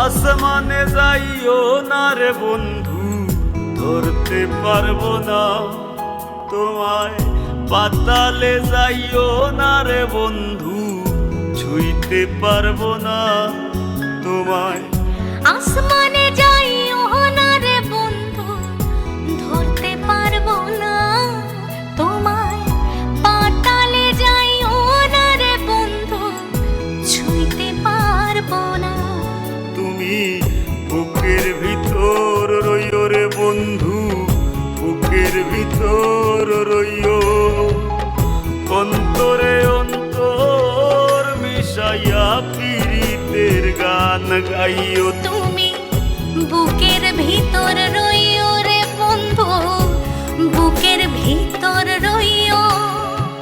আসমানে যাইও না রে বন্ধু, ধরতে পারবো না তোমায়। পাতালে যাইও না রে বন্ধু, ছুঁইতে পারবো না তোমায়। আসমানে যাইও না রে বন্ধু, ধরতে পারবো না তোমায়। পাতালে যাইও না রে বন্ধু, ছুঁইতে পারবো না। তুমি বুকের ভিতর রইও রে বন্ধু, বুকের ভিতর রইও। অন্তরে অন্তর মিশাইয়া পীড়িতের গান গাইও। তুমি বুকের ভিতর